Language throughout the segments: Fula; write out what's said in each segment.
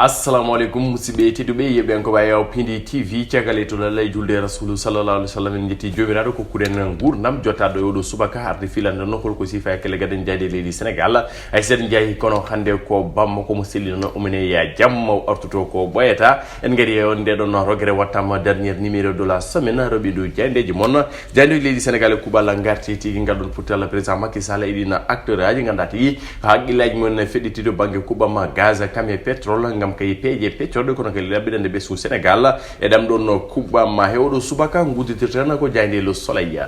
assalamu alaikum musidɓe tedduɓe yeɓen ko wayaw Piindi TV cagale to lallay julde rasulu sallallahu alaihi wasallam en jetti jomiraɗo ko kuren gurdam jottaɗo yoɗo subaka arde filande no holko sifa kele gaden jayde leydi Sénégal ay sen jayi kono hande ko bamma ko mo sellino umene ya jamma artuto ko boyata en gari on de don rogere wattama dernier numéro de la semaine robido jandeji mon jande leydi Sénégal kubala ngarti tigi ngadon putala président Macky Sall idina acteur aji ngandati haqilaji mon feditido bangue kubama gaz kame pétrole ngam kay peje peccorde kono kay labidande be su Sénégal e dam don kubama hewdo subaka nguditirtana ko jande le soleil.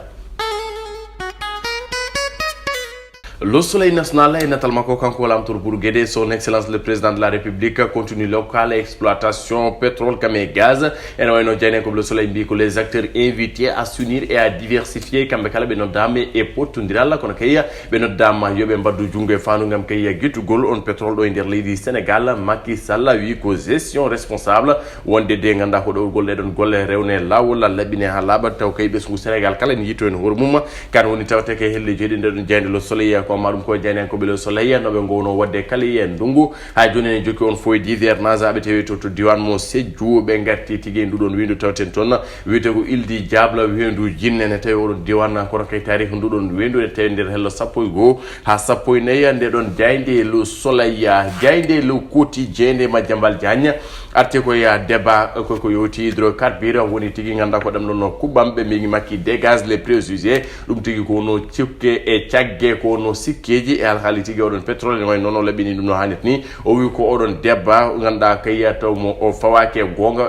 Le Soleil national est notamment quand l'am tour pour guider son excellence le président de la République continue locale exploitation pétrole comme gaz et nous disons comme le Soleil dit que les acteurs invités à s'unir et à diversifier comme kala be no dame et potundira la kono kay be no dama yobe mbaddu jungo fanu ngam kay gitugol on pétrole do nder leydi Sénégal Macky Sall wi ko gestion responsable wonde de nganda ko do golle don golle rewne lawol labine ha laba taw kay be su Sénégal kala ni yito en hormum kan woni tawte kay helle jodi nder jande le Soleil ko marum ko jani ko belo Soleil no be ngono wadde kali en dungu ha joni en jokki on foy d'hivernage abe tewi to diwan mo sejju be ngatti tigi ndudon windu tawten ton wiite ko ildi diable windu jinne ne tawi on diwan ko kay tarikh ndudon windu e tawi der hello sappo go ha sappo ne yande don jayde le Soleil jayde le quotidien ma jambal janya arte ko ya débat ko yoti hydrocarbure woni tigi nganda ko dam non kubambe mi makki dégage les préjugés dum tigi ko no cikke e ciagge ko no sikkeji e alhaliti ge odon pétrole no non labini dum no hanit ni o wi ko odon debba ganda kay taw mo o fawake gonga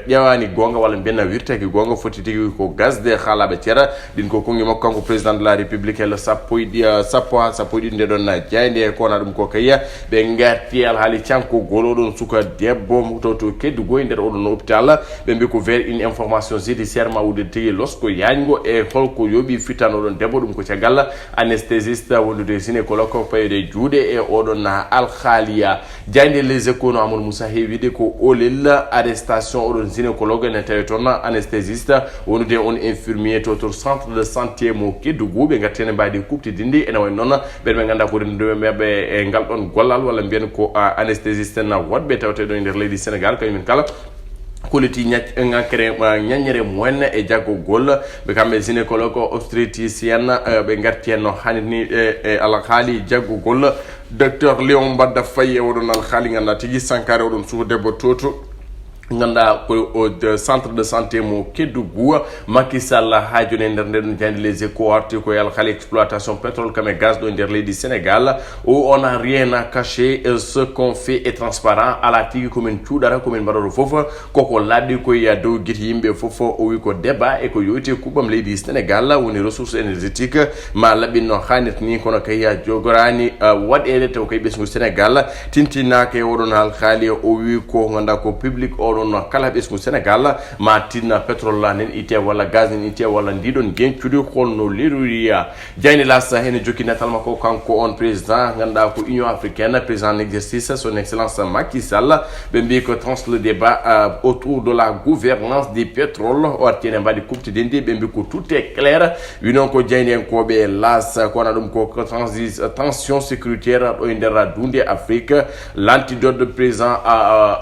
ƴewani gonga wala benna wirtaki gonga foti tigi ko gaz de khalabe tiara din ko kongi makko ko président de la république le sappoidi sappoidi de don na jayde ko na dum ko kay be ngarti alhali canko golodon suka debbo to keddu goy nder odon hôpital be mbi ko vers une information judiciaire ma wude tigi losko yango e holko yobi fitano don debbo dum ko ciagal anesthésiste wondude gynécologue ko payde juude e odon al khalia jande les échos no amon Moussa hewide ko olel arrestation odon gynécologue ne tawi ton anesthésiste wondude on infirmier to centre de santé mo keddu gobe ngatene mbaadi kupti dindi ene way non be ganda ko rendo mebe e ngal don gollal wala bien ko anesthésiste na wadbe tawte do nder leydi Sénégal kaymin kala koliti ngakere nyanyere moenne e jago gol be kambe gynécologue obstétricien be ngartien no hanni ala khali jago gol docteur Léon Badda Faye wodon al khali nganda tigi sankare wodon su debbo toto nganda ko centre de santé mo Kédougou Macky Sall ha joni nder jande les échos arti ko yal khali exploitation pétrole comme gaz do nder leydi Sénégal où on a rien à cacher ce qu'on fait est transparent ala tigi commune tudara commune badoro fofu koko laddi ko ya do giti yimbe fofu o wi ko débat e ko yoti kubam leydi Sénégal woni ressources énergétiques ma labino khanit ni kono kay ya jogorani wadede to kay besngu Sénégal tintina kay wodon al khali o wi ko nganda ko public no kala besmu Sénégal ma tinna pétrole la nen ite wala gaz nen ite wala ndidon gencude holno leruria jayni la sa hen jokki natal mako kanko on président nganda ko Union africaine président en exercice son excellence Macky Sall be mbi ko trans le débat autour de la gouvernance du pétrole o tiene mbadi kupti dendi be mbi ko tout est clair winon ko jayni en ko be las ko na dum ko tension sécuritaire o indera dunde Afrique l'antidote de président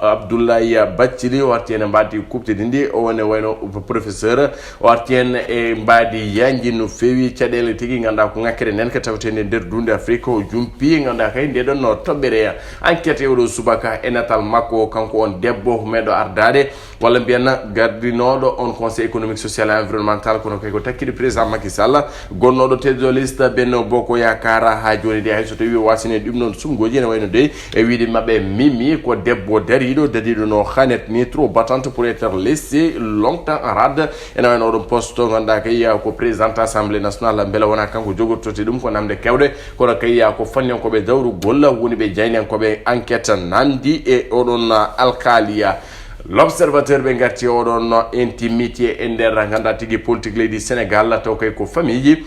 Abdoulaye Bathily o artiene mbadi kupte dindi o wone wayno professeur o artiene e mbadi yanji no fewi cadele tigi nganda ko ngakere nen ka tawtene nder dunde Afrique o jumpi nganda kay de don no tobere enquête o subaka e natal makko kanko on debbo medo ardade wala biena gardinodo on conseil économique social et environnemental kono kay ko takkide président Macky Sall gonnodo tedo liste benno boko yakara ha joni de hay so tawi wasine dum non sumgoji ne wayno de e wiide mabbe mimi ko debbo darido no khanet ni trop battante pour être laissé longtemps en rade et non on poste nganda kay ko président assemblée nationale bela wona kanko jogortoti dum ko namde kewde kono kay ko fanni ko be dawru golla woni be jayni ko be enquête nandi e odon alkalia l'observateur be ngati odon intimité ender nganda tigi politique leydi Sénégal taw kay ko famille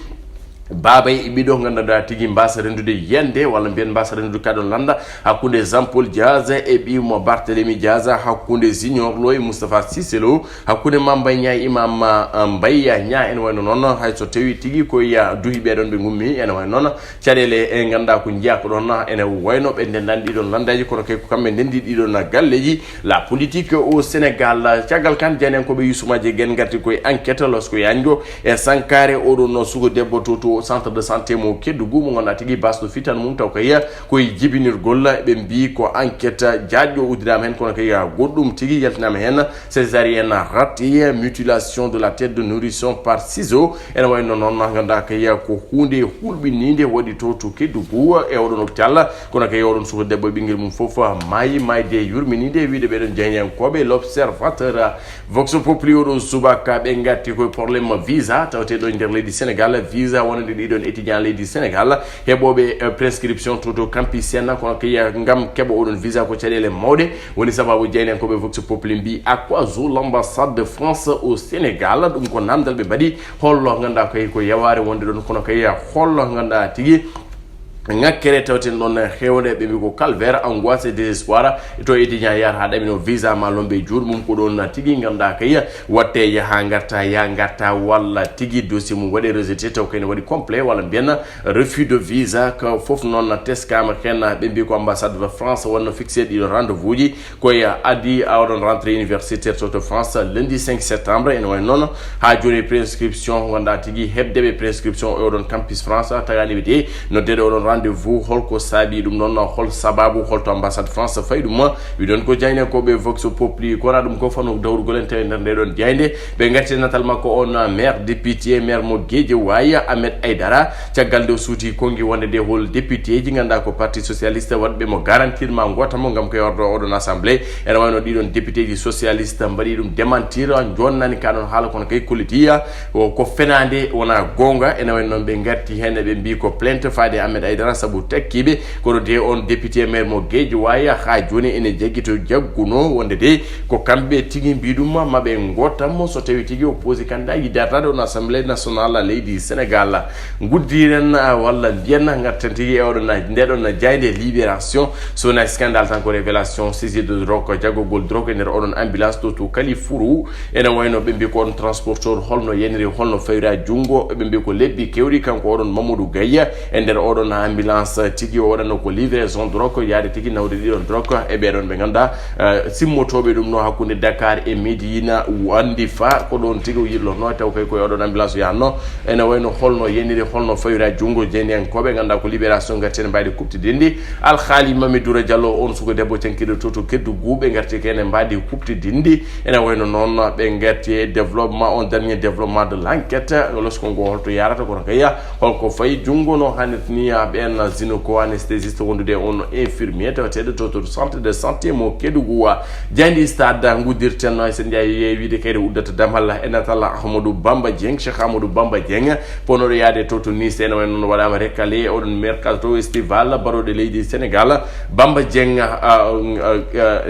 babay bido nganda tigi mbasa rendude yende wala mbiyen mbasa rendude kadon landa hakkunde Jean-Paul Diaz e bimo Barthélémy Diaz hakkunde Junior Loy Moustapha Cissé Lo hakkunde Mambay Nya Imam Mbayya Nya en wayno non hay so tawi tigi ko ya duhi be don be ngummi en wayno non cadele e ganda ko jiako don en wayno be dendandi don landaji kono kay ko kambe dendi di don galleji la politique au Sénégal tiagal kan jenen ko be Youssouma gen garti ko enquête losko yanjo e sankare odo no sugo debbo toto centre de santé mo Kédougou mo ngona tigi basdo fitan mum taw kay koy jibinir golla be mbi ko enquête jaadjo udram hen kono kay goddum tigi yaltinama hen césarienne ratée mutilation de la tête de nourrisson par ciseau en way non nganda kay ko hunde hulbininde wadi to Kédougou e odon hôpital kono kay odon sugo debbo bingel mum fofa mayde yurminide wiide be don jeynen kobe l'observateur vox populi odo subaka be ngati ko problème visa tawte do nder leydi Sénégal visa wonande didon étudiant leydi Sénégal hebobe prescription toto campusien kono kay ngam kebo odon visa ko cadele mawde woni sababu jeynen kobe vox populi mbi à quoi joue l'ambassade de France au Sénégal dum ko namdal be badi hollo nganda kay ko yaware wonde don kono kay hollo nganda tigi ngakere tawten non hewde be ko calvaire angoisse et désespoir to étudiant yar ha damino visa ma lombe jour mum ko don tigi nganda kay watte ya ngarta walla tigi dossier mum wadi rejeté taw kene wadi complet wala bien refus de visa ko fof non test kam kenna be bi ko ambassade de France wonno fixé di rendez-vous ji ko ya adi awdon rentrée universitaire de France lundi 5 septembre en way non ha joni prescription wanda tigi hebde be prescription awdon campus France tagani be no dedo on rendez-vous holko sabi dum non hol sababu holto ambassade France fay dum wi don ko jayne ko be vox populi ko radum ko fanu dawru golente nder don jayde be ngati natal makko on maire député maire mo Guédji waya Ahmed Aïdara tiagalde suuti kongi wonde de hol député ji nganda ko parti socialiste wadbe mo garantir ma ngota mo ngam ko yordo odon assemblée en wayno di don député ji socialiste mbadi dum démentir jonnani kanon hala kono kay kulitiya ko fenande wona gonga en wayno be ngati hene be mbi ko plainte faade Ahmed Aïdara sabu tekkibe ko de on député maire mo Guédji waya ha joni ene jeggito jagguno wonde de ko kambe tigi biduma mabe ngota mo so tawi tigi opposé candidat yidata do assemblée nationale leydi Sénégal guddiren walla bienna ngatten tigi ewdo na ndedon na jayde libération so na scandale tan ko révélation saisie de drogue jagogol drogue nder odon ambulance to Kalifuru ene wayno be mbi ko on transporteur holno yeniri holno fayra jungo be mbi ko lebbi kewri kanko odon Mamadou Gaya ender odon ambulance tigi odon ko livraison drogue yaade tigi nawde don drogue e be don be ganda simmotobe dum no hakkunde Dakar e Medina wandi fa ko don tigi yirlo no taw kay ko odon ambulance yanno ene wayno holno yeniri holno fayra jungo jeni en ko be ganda ko libération gaten mbayde kupti dindi al khali Mamadou Diallo on suko debbo tenkido toto keddu gube ngarte kene mbadi kupti dindi ene wayno non be ngati développement on dernier développement de l'enquête lorsqu'on go holto yarata ko kaya holko fay jungo no hanetni ben zinoko anesthésiste wondude on infirmier tawtede toto centre de santé mo Kédougou jandi stade ngudirten no sen jaay wiide kayde uddata damal enatala Ahmadou Bamba Dieng Cheikh Ahmadou Bamba Dieng ponodo yaade toto ni sen wen non wadama recalé odon mercato estival barode leydi Sénégal Bamba Dieng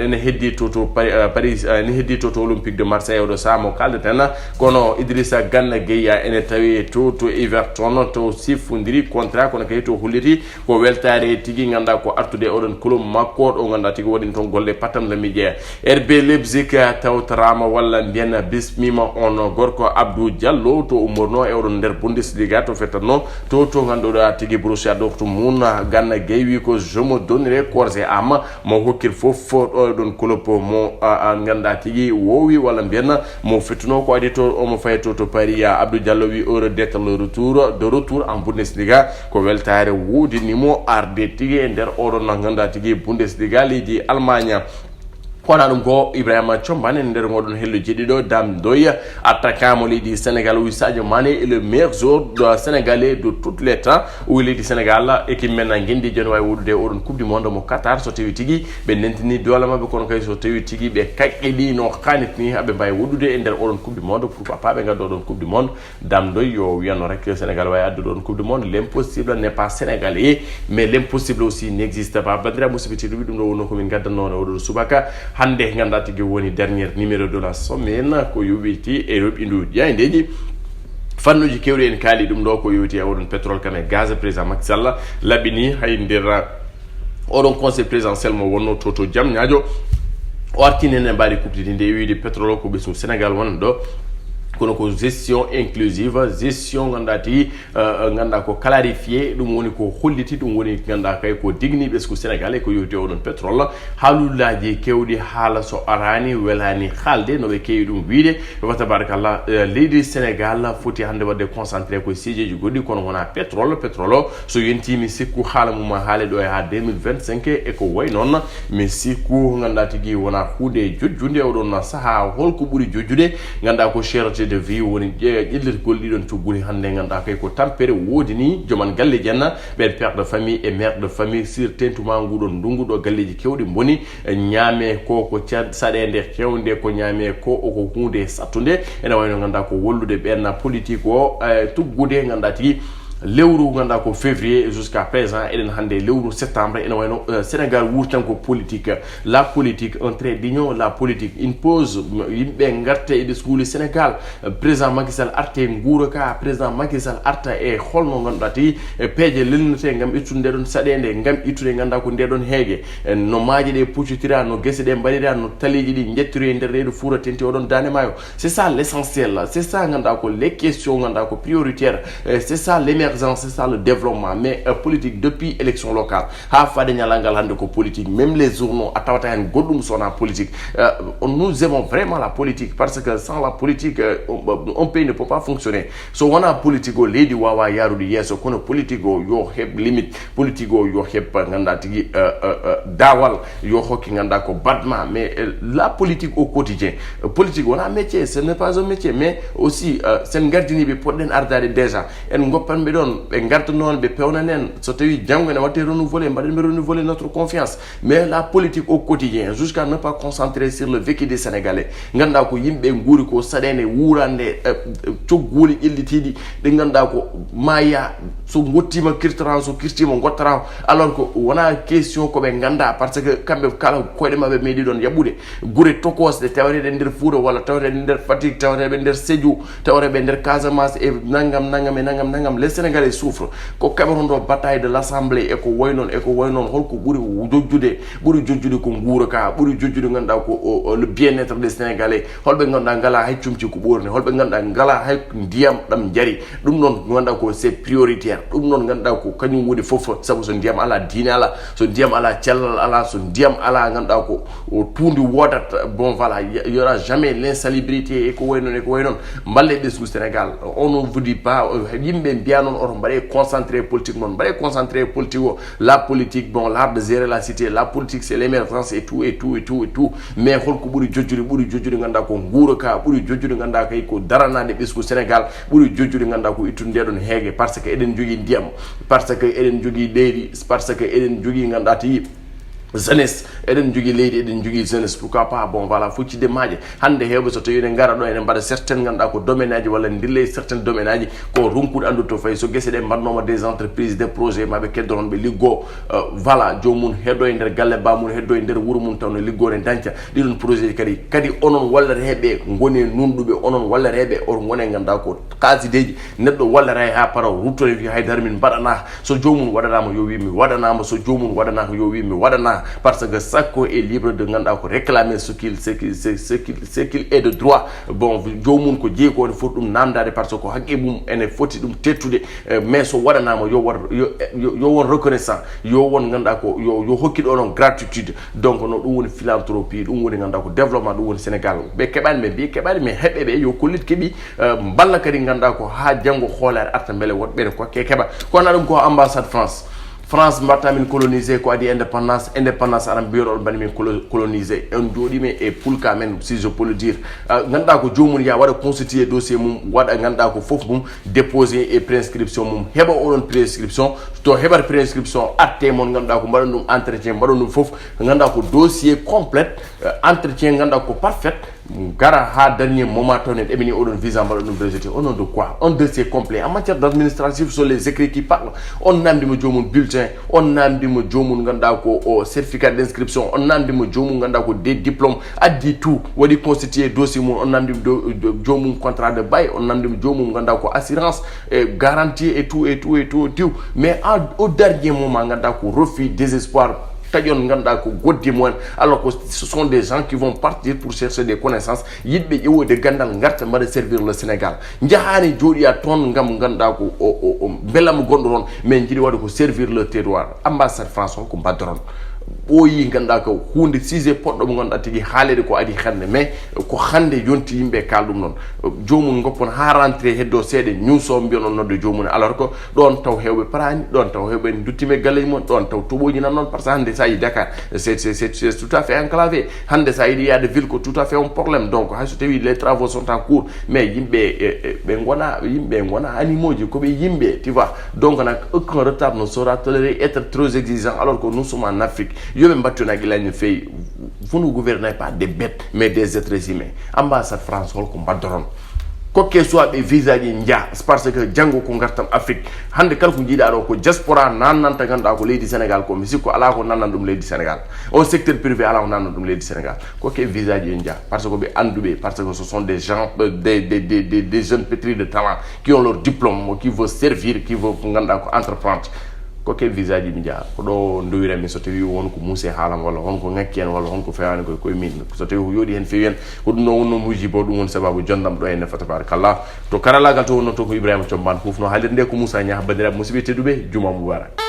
ene heddi toto Paris ene heddi toto Olympique de Marseille do samo kaldeten kono Idrissa Gana Gueye ene tawi toto Everton to sifundiri contrat kono kay to huliti ko weltare tigi nganda ko artude odon club makko do nganda tigi woni ton golle patam la midje RB Leipzig tawtrama walla biena bismima on gorko Abdou Diallo to umorno e odon der Bundesliga to fetano to ngando da tigi Borussia Dortmund Gana Gueye ko je me donnerai corps et âme mo hokkir fof don club mo nganda tigi wowi walla biena mo fetno ko adi to o mo fayto to Paris Abdou Diallo wi heure d'être le retour en Bundesliga ko weltare wudi nimo arde tigi nder odon nganda tigi Bundesliga lidi Allemagne kona dum go Ibrahima Chombane nder godon hello jedido dam doya attaquant mo lidi Sénégal wi Sadio Mané est le meilleur joueur sénégalais de toutes les temps ou lidi Sénégal équipe men ngindi jon way wudude odon coupe du monde mo Qatar so tawi tigi be nentini dolama be kono kay so tawi tigi be kakkeli no khanitni abe bay wudude e nder odon coupe du monde pourquoi pas be gaddo don coupe du monde dam doy yo wiano rek Sénégal way addo don coupe du monde l'impossible n'est pas sénégalais mais l'impossible aussi n'existe pas bandira musibiti dum do wono ko min gaddanno odon subaka hande nganda tigi woni dernier numéro de la semaine ko yubiti e robindu jaydeji fannuji kewɗi en kaali ɗum ɗo ko yowiti e oɗon pétrole kame gaz président Macky Sall labini hay nder oɗon conseil présidentiel mo wonno to jam ñaajo o artini en mbaɗi kuɓtidi nde wiide pétrole ko ɓesgu Sénégal wonno ɗo kono ko gestion inclusive gestion gandati ganda ko clarifié ɗum woni ko holliti ɗum woni ganda kay ko digni ɓesgu Sénégal e ko yowti oɗon pétrole haalullaji kewɗi haala so arani welani haalde no ɓe kewi ɗum wiide wa tabarakallah leydi Sénégal foti hande wadde concentré koye sijeji goɗɗi kono wona pétrole o so yentimi sikku haala mum haale ɗo e ha 2025 e ko way noon mi sikku ganda tigui wona huude jojjude oɗon saaha holko ɓuuri jojjude ganda ko cherté de vie woni ƴellirgol ɗiɗon coggude hande ganduɗa kay ko tampere woodi ni joman galleji en ɓen père de famille et mère de famille sur tentuma nguɗon ndungu ɗo galleji kewɗi boni ñaame ko saɗede hewde ko ñaame ko oko hunde sattude ene wayno ganduɗa ko wollude ɓen politique o tuggude ganduɗa tigui lewru ganda ko février jusqu'à présent eden hande lewru septembre ene wayno Sénégal wurtan ko politique la politique un trait d'union la politique impose yimɓe garte e ɓesguli Sénégal président Macky Sall arte nguura ka président Macky Sall arta e holno ganduɗa ti peeje lelnete gam ittude ndeɗon saɗede gam ittude ganda ko ndeɗon heege no maaji ɗe puccitira no guese ɗe mbaɗira no taliji ɗi jettiri e nder reedu fuura tenti oɗon dane maayo c'est ça l'essentiel c'est ça ganda ko les questions ganda ko prioritaire c'est ça l'émergence c'est ça le développement mais politique depuis élection locale ha fade nyalangal hande ko politique même les journaux atawata hen goddum sona politique nous aimons vraiment la politique parce que sans la politique un pays ne peut pas fonctionner so wona politique o leydi wawa yarude yeso kono politique o yo heb limite politique o yo heb ganda tigi dawal yo hokki ganda ko badma mais la politique au quotidien politique wona métier ce n'est pas un métier mais aussi sen gardini be podden ardade déjà en goppan be don be garta non be pewnanen so tawi jango ne watte renouveler mbaden be renouveler notre confiance mais la politique au quotidien jusqu'à ne pas concentrer sur le vécu des Sénégalais ganda ko yimbe nguri ko sadene wurande cogguli ellitidi de ganda ko maya so gottima kirtaran so kirtima gottaran alors que wona question ko be ganda parce que kambe kala koyde mabbe medi don yabude gure tokos de tawrede nder Fuuta wala tawrede nder Fatick tawrede nder Sédhiou tawrede nder Casamance e nangam les Sénégalais souffrent ko Cameroun do bataille de l'Assemblée e ko waynon holko buri jojjude ko nguura ka buri jojjude ganda ko le bien-être des Sénégalais holbe ganda ngala hay cumci ko borne holbe ganda ngala hay ndiyam dam jari dum non ganda ko c'est prioritaire dum non ganda ko kanyum woni fof sabu so ndiyam ala diine ala so ndiyam ala cellal ala so ndiyam ala ganda ko tundi wodat bon voilà il y aura jamais l'insalubrité e ko waynon mballe ɓesgu Sénégal on ne vous dit pas yimɓe mbiya noon oto mbaɗe concentré politique noon mbaɗe concentré politique o la politique bon l'art de gérer la cité la politique c'est l'émergence et tout mais holko ɓuuri jojjude ganda ko nguura ka ɓuuri jojjude ganda kay ko daranade ɓesgu Sénégal ɓuuri jojjude ganda ko ittude ndeɗon heege par ce que eɗen jogui ndiyam par ce que eɗen jogui leydi par ce que eɗen jogui ganda ti jeunesse eden jogi leydi eden jogi jeunesse pourquoi pas bon voilà fuccide maaje hande hewbe so tawi ne ngara do ene mbaɗa certaine ganda ko domaine aji walla ndille certaine domaine aji ko ronkude andu to fay so gese de mbannoma des entreprises des projets maɓe keddoron ɓe liggo voilà jomum heddo e nder galle bamum heddo e nder wuro mum taw no liggore danca ɗiɗon projet kadi onon wallareɓe goni nunɗuɓe onon wallareɓe on gone ganda ko kasideji neɗɗo wallare ha para ruttore wi haydara min mbaɗana so jomum waɗanama yo wi mi waɗanama so jomum waɗanaka yo wi mi waɗana parce que chacun est libre de ganda ko réclamer ce qu'il est de droit bon jomum ko jeey ko foti dum namdade parce que haqqe mum ene foti dum tettude mais so waɗanama yo won reconnaissant yo won ganda ko yo hokki do non gratitude donc no dum woni philanthropie dum woni ganda ko développement dum woni Sénégal be keɓani mais heɓɓe ɓe yo kollit keɓi balla kadi ganda ko ha jango hoolare arta beele woɗɓe ko keɓa ko na dum ko ambassade France mbatta min colonisé ko adi indépendance aram biyoɗo bani min colonisé on joɗime e pulka men si je peux le dire ganda ko jomum ya waɗa constituer dossier mum waɗa ganda ko fof mum déposer e prescription mum heɓa oɗon prescription to heɓat prescription atte mon ganda ko mbaɗon ɗum entretien mbaɗon ɗum fof ganda ko dossier complète entretien ganda ko parfait gara ha dernier moment tonet ebini odon visa mbalo dum rejeté au nom de quoi un dossier complet en matière d'administratif sur les écrits qui parlent on namdi mo jomum bulletin on namdi mo jomum ganda ko o certificat d'inscription on namdi mo jomum ganda ko des diplômes addi tout wadi constituer dossier mon on namdi jomum contrat de bail on namdi mo jomum ganda ko assurance garantie et tout mais au dernier moment ganda ko refus désespoir tajon ganda ko goddi mon alors que ce sont des gens qui vont partir pour chercher des connaissances yidbe yewo de gandal ngarta mara servir le Sénégal njahani jodi a ton ngam ganda ko belam gondoron mais jidi wadi ko servir le terroir ambassade France ko badron o yi ganda ko hunde sise poddo mo ganda tigi haalede ko adi xande mais ko hande yonti yimbe kaldum non jomum goppon ha rentrer heddo sede nyuso mbiono noddo jomum alors que don taw hewbe parani don taw hewbe duttime galle mon don taw toboji nan non parce que hande ça y Dakar c'est tout à fait enclavé hande ça y a de ville ko tout à fait un problème donc ha so tawi les travaux sont en cours mais yimbe be ngona animoji ko be yimbe tu vois donc nak aucun retard ne sera toléré être trop exigeant alors que nous sommes en Afrique yo même battu nak lañu fay vous ne gouvernez pas des bêtes mais des êtres humains ambassade France ko badron ko que soit be visa ji ndia parce que jango ko ngartam Afrique hande kal ko jida ko diaspora nananta ganda ko leydi Sénégal ko misiko ala ko nanandum leydi Sénégal au secteur privé ala ko nanandum leydi Sénégal ko que visa ji ndia parce que be andube parce que ce sont des gens des jeunes pétris de talent qui ont leur diplôme qui veulent servir qui veulent nganda ko entreprendre ko ke visa ji mi jaar ko do ndoyira mi so tawi won ko musse haalam wala won ko ngakken wala won ko fewani ko min so tawi yodi hen fewen ko no wonno mujibo dum won sababu jondam do en fata barakallah to karalagal to wonno to ko Ibrahima Thiombane fufno haalirde ko Moussa Niakh bandira musibe tedube juma mubarak